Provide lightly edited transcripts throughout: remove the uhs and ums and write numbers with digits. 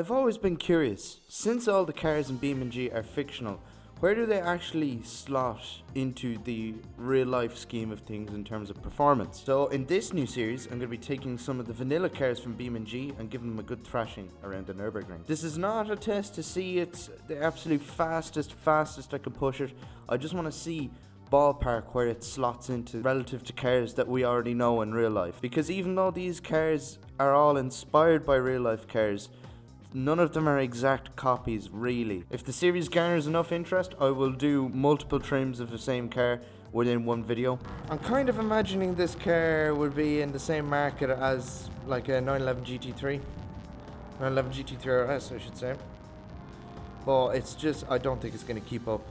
I've always been curious, since all the cars in Beaming are fictional, where do they actually slot into the real life scheme of things in terms of performance? So in this new series, I'm going to be taking some of the vanilla cars from Beaming and giving them a good thrashing around the Nürburgring. This is not a test to see it's the absolute fastest I can push it. I just want to see ballpark where it slots into relative to cars that we already know in real life. Because even though these cars are all inspired by real life cars, none of them are exact copies, really. If the series garners enough interest, I will do multiple trims of the same car within one video. I'm kind of imagining this car would be in the same market as like a 911 GT3. 911 GT3 RS, I should say. But it's just, I don't think it's going to keep up.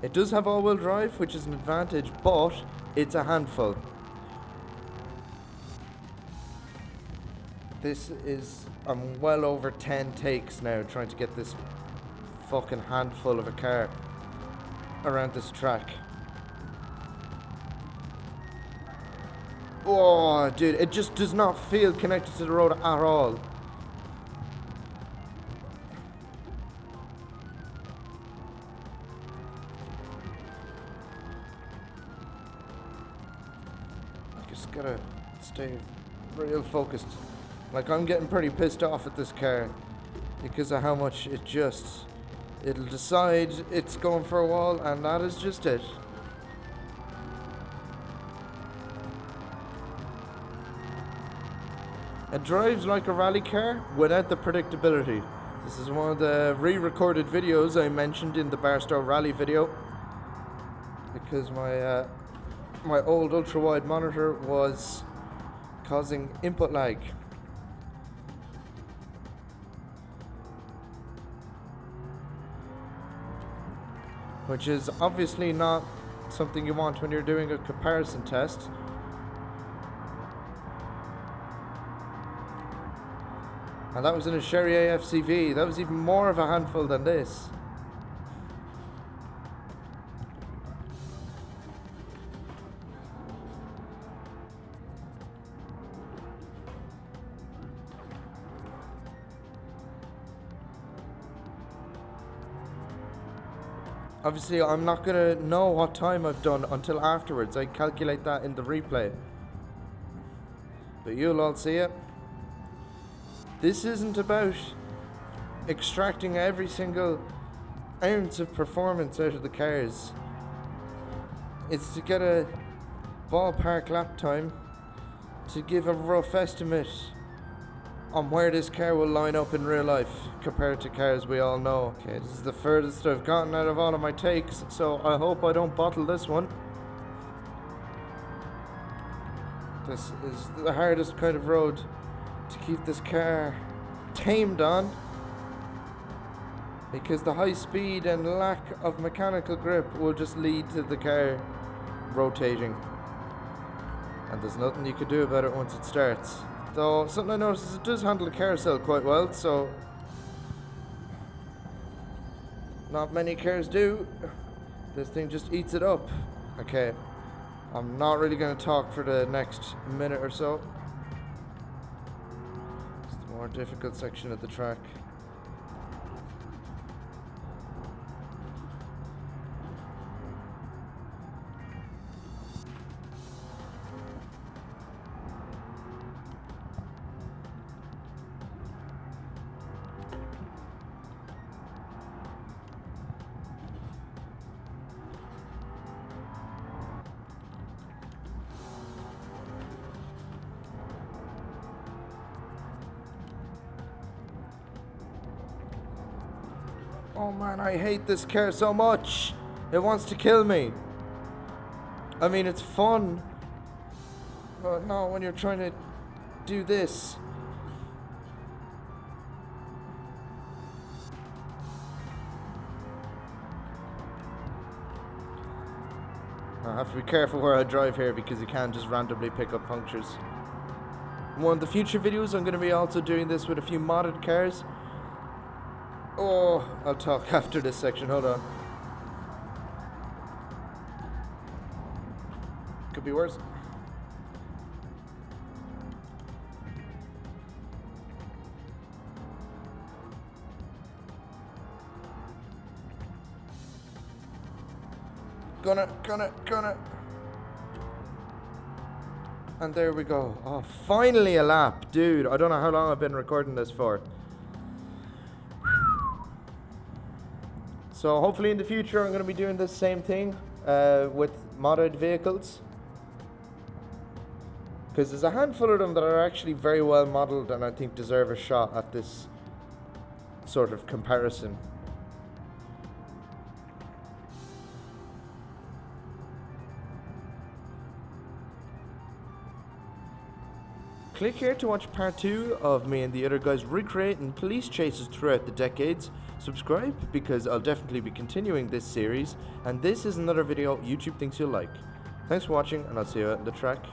It does have all-wheel drive, which is an advantage, but it's a handful. This is, I'm well over 10 takes now trying to get this fucking handful of a car around this track. Oh, dude, it just does not feel connected to the road at all. I just gotta stay real focused. Like, I'm getting pretty pissed off at this car because of how much it'll decide it's going for a wall, and that is just it. It drives like a rally car without the predictability. This is one of the re-recorded videos I mentioned in the Barstow Rally video because my old ultra-wide monitor was causing input lag. Which is obviously not something you want when you're doing a comparison test. And that was in a Sherry AFCV. That was even more of a handful than this. Obviously, I'm not gonna know what time I've done until afterwards. I calculate that in the replay. But you'll all see it. This isn't about extracting every single ounce of performance out of the cars. It's to get a ballpark lap time to give a rough estimate on where this car will line up in real life compared to cars we all know. Okay, this is the furthest I've gotten out of all of my takes, so I hope I don't bottle this one. This is the hardest kind of road to keep this car tamed on, because the high speed and lack of mechanical grip will just lead to the car rotating, and there's nothing you can do about it once it starts. Though something I noticed is it does handle the carousel quite well, so not many cars do. This thing just eats it up. Okay, I'm not really going to talk for the next minute or so. It's the more difficult section of the track. Oh man, I hate this car so much. It wants to kill me. I mean, it's fun, but not when you're trying to do this. I have to be careful where I drive here because you can't just randomly pick up punctures. In one of the future videos, I'm going to be also doing this with a few modded cars. Oh, I'll talk after this section, hold on. Could be worse. Gonna. And there we go. Oh, finally a lap. Dude, I don't know how long I've been recording this for. So hopefully in the future I'm going to be doing this same thing with modded vehicles. Because there's a handful of them that are actually very well modeled and I think deserve a shot at this sort of comparison. Click here to watch part 2 of me and the other guys recreating police chases throughout the decades. Subscribe because I'll definitely be continuing this series, and this is another video YouTube thinks you'll like. Thanks for watching and I'll see you at the track.